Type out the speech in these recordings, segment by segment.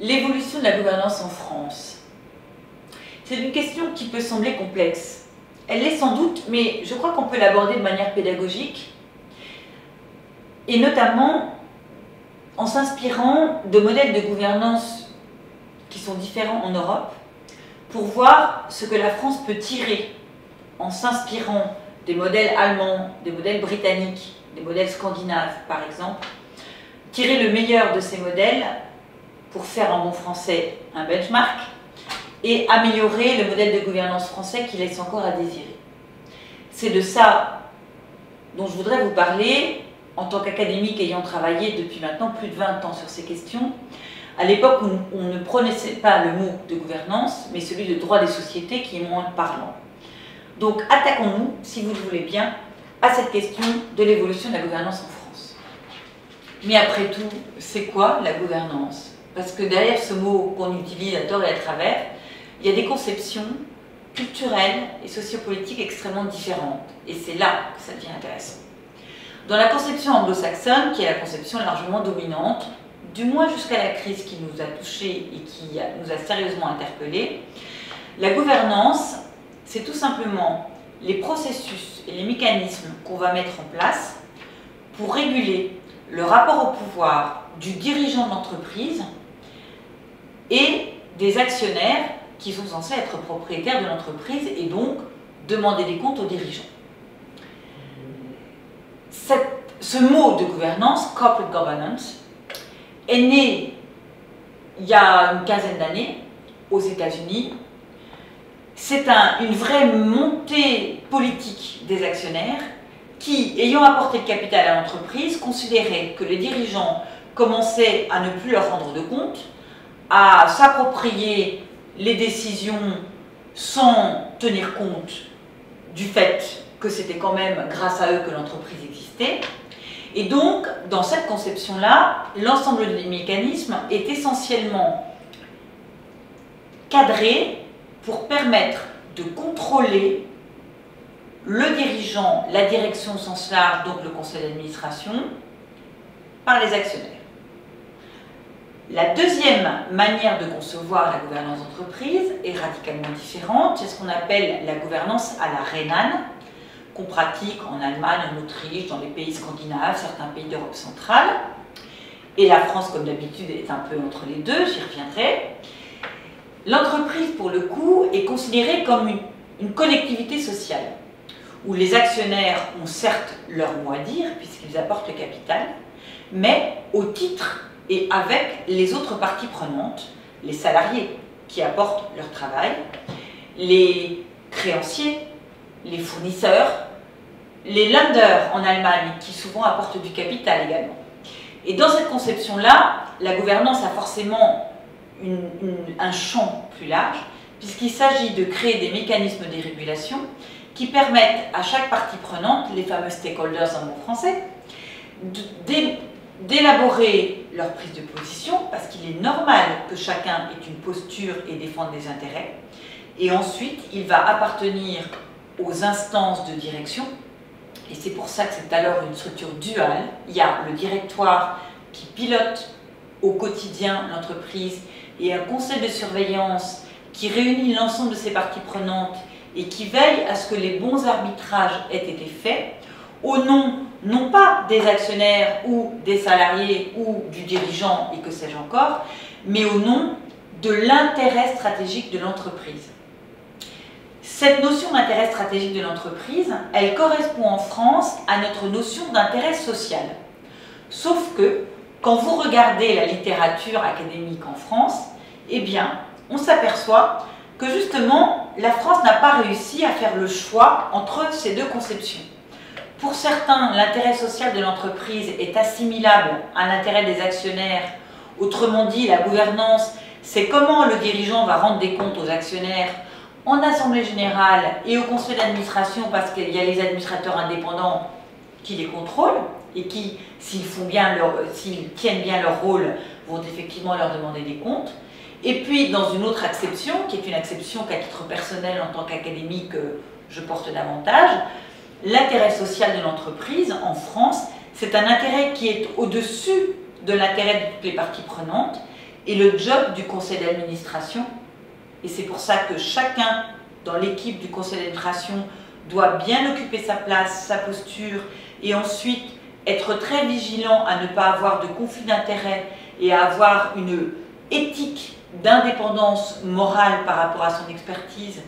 L'évolution de la gouvernance en France. C'est une question qui peut sembler complexe. Elle l'est sans doute, mais je crois qu'on peut l'aborder de manière pédagogique, et notamment en s'inspirant de modèles de gouvernance qui sont différents en Europe, pour voir ce que la France peut tirer en s'inspirant des modèles allemands, des modèles britanniques, des modèles scandinaves par exemple, tirer le meilleur de ces modèles pour faire en bon français un benchmark et améliorer le modèle de gouvernance français qui laisse encore à désirer. C'est de ça dont je voudrais vous parler en tant qu'académique ayant travaillé depuis maintenant plus de 20 ans sur ces questions, à l'époque où on ne prononçait pas le mot de gouvernance, mais celui de droit des sociétés qui est moins parlant. Donc attaquons-nous, si vous le voulez bien, à cette question de l'évolution de la gouvernance en France. Mais après tout, c'est quoi la gouvernance? Parce que derrière ce mot qu'on utilise à tort et à travers, il y a des conceptions culturelles et sociopolitiques extrêmement différentes. Et c'est là que ça devient intéressant. Dans la conception anglo-saxonne, qui est la conception largement dominante, du moins jusqu'à la crise qui nous a touchés et qui nous a sérieusement interpellés, la gouvernance, c'est tout simplement les processus et les mécanismes qu'on va mettre en place pour réguler le rapport au pouvoir du dirigeant de l'entreprise et des actionnaires qui sont censés être propriétaires de l'entreprise et donc demander des comptes aux dirigeants. Ce mot de gouvernance, corporate governance, est né il y a une quinzaine d'années aux États-Unis. C'est une vraie montée politique des actionnaires qui, ayant apporté le capital à l'entreprise, considéraient que les dirigeants commençaient à ne plus leur rendre de compte, à s'approprier les décisions sans tenir compte du fait que c'était quand même grâce à eux que l'entreprise existait. Et donc, dans cette conception-là, l'ensemble des mécanismes est essentiellement cadré pour permettre de contrôler le dirigeant, la direction au sens large, donc le conseil d'administration, par les actionnaires. La deuxième manière de concevoir la gouvernance d'entreprise est radicalement différente. C'est ce qu'on appelle la gouvernance à la rhénane, qu'on pratique en Allemagne, en Autriche, dans les pays scandinaves, certains pays d'Europe centrale. Et la France, comme d'habitude, est un peu entre les deux, j'y reviendrai. L'entreprise, pour le coup, est considérée comme une collectivité sociale, où les actionnaires ont certes leur mot à dire, puisqu'ils apportent le capital, mais au titre et avec les autres parties prenantes, les salariés qui apportent leur travail, les créanciers, les fournisseurs, les lenders en Allemagne qui souvent apportent du capital également. Et dans cette conception-là, la gouvernance a forcément un champ plus large, puisqu'il s'agit de créer des mécanismes de régulation qui permettent à chaque partie prenante, les fameux stakeholders en bon français, d'élaborer leur prise de position, parce qu'il est normal que chacun ait une posture et défende des intérêts, et ensuite il va appartenir aux instances de direction, et c'est pour ça que c'est alors une structure duale. Il y a le directoire qui pilote au quotidien l'entreprise, et un conseil de surveillance qui réunit l'ensemble de ces parties prenantes et qui veille à ce que les bons arbitrages aient été faits, au nom, non pas des actionnaires ou des salariés ou du dirigeant et que sais-je encore, mais au nom de l'intérêt stratégique de l'entreprise. Cette notion d'intérêt stratégique de l'entreprise, elle correspond en France à notre notion d'intérêt social. Sauf que, quand vous regardez la littérature académique en France, eh bien, on s'aperçoit que justement, la France n'a pas réussi à faire le choix entre ces deux conceptions. Pour certains, l'intérêt social de l'entreprise est assimilable à l'intérêt des actionnaires. Autrement dit, la gouvernance, c'est comment le dirigeant va rendre des comptes aux actionnaires en assemblée générale et au conseil d'administration, parce qu'il y a les administrateurs indépendants qui les contrôlent et qui, s'ils tiennent bien leur rôle, vont effectivement leur demander des comptes. Et puis, dans une autre acception, qui est une acception qu'à titre personnel, en tant qu'académique, je porte davantage, l'intérêt social de l'entreprise, en France, c'est un intérêt qui est au-dessus de l'intérêt de toutes les parties prenantes, Et le job du conseil d'administration, et c'est pour ça que chacun dans l'équipe du conseil d'administration doit bien occuper sa place, sa posture, et ensuite être très vigilant à ne pas avoir de conflit d'intérêts et à avoir une éthique d'indépendance morale par rapport à son expertise.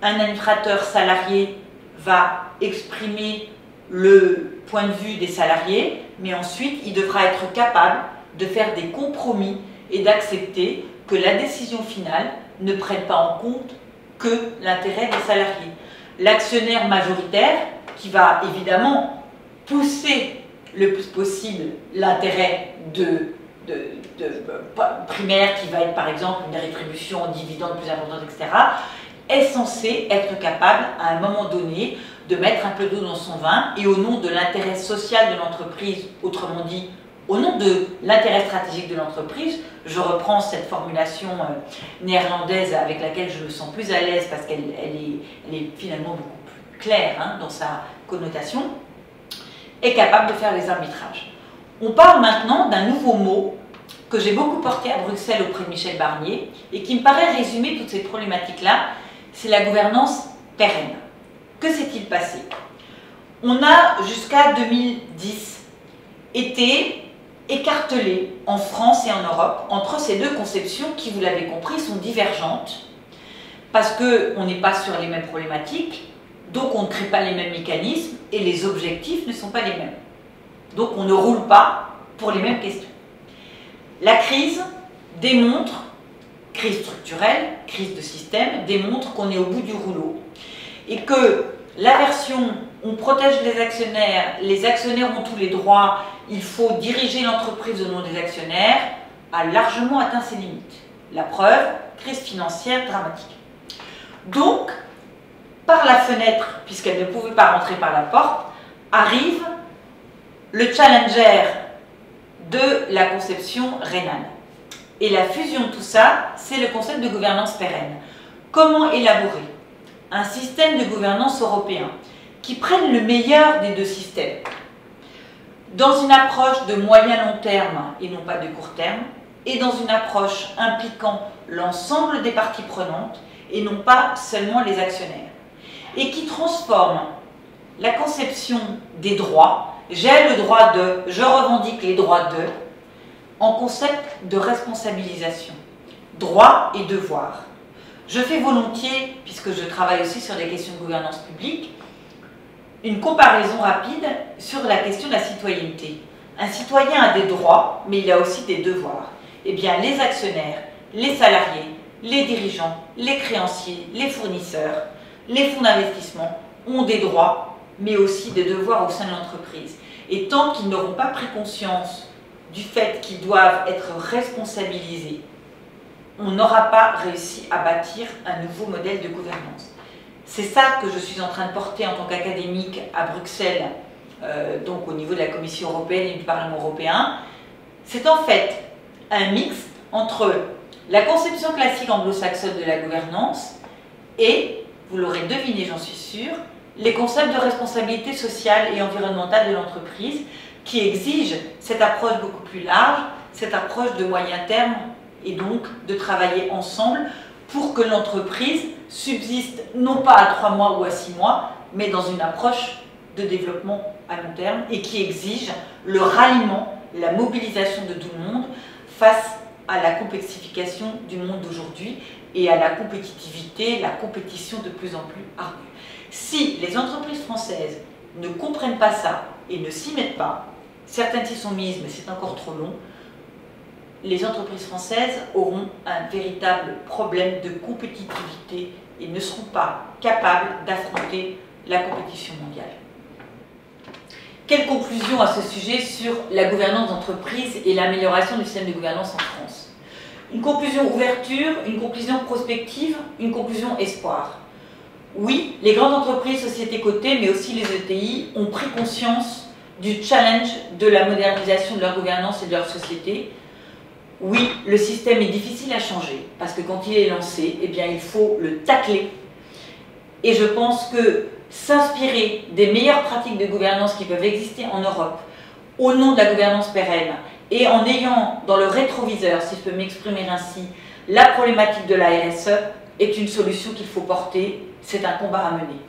Un administrateur salarié va exprimer le point de vue des salariés, mais ensuite il devra être capable de faire des compromis et d'accepter que la décision finale ne prenne pas en compte que l'intérêt des salariés. L'actionnaire majoritaire, qui va évidemment pousser le plus possible l'intérêt primaire, qui va être par exemple une rétribution en dividendes plus importante, etc., est censé être capable à un moment donné de mettre un peu d'eau dans son vin et au nom de l'intérêt social de l'entreprise, autrement dit au nom de l'intérêt stratégique de l'entreprise, je reprends cette formulation néerlandaise avec laquelle je me sens plus à l'aise parce qu'elle est finalement beaucoup plus claire hein, dans sa connotation, est capable de faire les arbitrages. On parle maintenant d'un nouveau mot que j'ai beaucoup porté à Bruxelles auprès de Michel Barnier et qui me paraît résumer toutes ces problématiques-là, c'est la gouvernance pérenne. Que s'est-il passé? On a jusqu'à 2010 été écartelé en France et en Europe entre ces deux conceptions qui, vous l'avez compris, sont divergentes parce qu'on n'est pas sur les mêmes problématiques, donc on ne crée pas les mêmes mécanismes et les objectifs ne sont pas les mêmes. Donc on ne roule pas pour les mêmes questions. La crise démontre, crise structurelle, crise de système, démontre qu'on est au bout du rouleau et que la version on protège les actionnaires ont tous les droits, il faut diriger l'entreprise au nom des actionnaires, a largement atteint ses limites. La preuve, crise financière dramatique. Donc, par la fenêtre, puisqu'elle ne pouvait pas rentrer par la porte, arrive le challenger de la conception Renan. Et la fusion de tout ça, c'est le concept de gouvernance pérenne. Comment élaborer un système de gouvernance européen qui prenne le meilleur des deux systèmes, dans une approche de moyen-long terme et non pas de court terme, et dans une approche impliquant l'ensemble des parties prenantes et non pas seulement les actionnaires, et qui transforme la conception des droits, j'ai le droit de, je revendique les droits de, en concept de responsabilisation, droits et devoirs. Je fais volontiers, puisque je travaille aussi sur les questions de gouvernance publique, une comparaison rapide sur la question de la citoyenneté. Un citoyen a des droits, mais il a aussi des devoirs. Eh bien, les actionnaires, les salariés, les dirigeants, les créanciers, les fournisseurs, les fonds d'investissement ont des droits, mais aussi des devoirs au sein de l'entreprise. Et tant qu'ils n'auront pas pris conscience du fait qu'ils doivent être responsabilisés, on n'aura pas réussi à bâtir un nouveau modèle de gouvernance. C'est ça que je suis en train de porter en tant qu'académique à Bruxelles, donc au niveau de la Commission européenne et du Parlement européen. C'est en fait un mix entre la conception classique anglo-saxonne de la gouvernance et, vous l'aurez deviné, j'en suis sûre, les concepts de responsabilité sociale et environnementale de l'entreprise qui exigent cette approche beaucoup plus large, cette approche de moyen terme et donc de travailler ensemble pour que l'entreprise subsiste non pas à 3 mois ou à 6 mois, mais dans une approche de développement à long terme et qui exige le ralliement, la mobilisation de tout le monde face à la complexification du monde d'aujourd'hui et à la compétitivité, la compétition de plus en plus ardue. Si les entreprises françaises ne comprennent pas ça et ne s'y mettent pas, certaines s'y sont mises, mais c'est encore trop long, les entreprises françaises auront un véritable problème de compétitivité et ne seront pas capables d'affronter la compétition mondiale. Quelle conclusion à ce sujet sur la gouvernance d'entreprise et l'amélioration du système de gouvernance en France? Une conclusion ouverture, une conclusion prospective, une conclusion espoir. Oui, les grandes entreprises, sociétés cotées, mais aussi les ETI ont pris conscience du challenge de la modernisation de leur gouvernance et de leur société. Oui, le système est difficile à changer, parce que quand il est lancé, eh bien, il faut le tacler. Et je pense que s'inspirer des meilleures pratiques de gouvernance qui peuvent exister en Europe, au nom de la gouvernance pérenne, et en ayant dans le rétroviseur, si je peux m'exprimer ainsi, la problématique de la RSE, est une solution qu'il faut porter. C'est un combat à mener.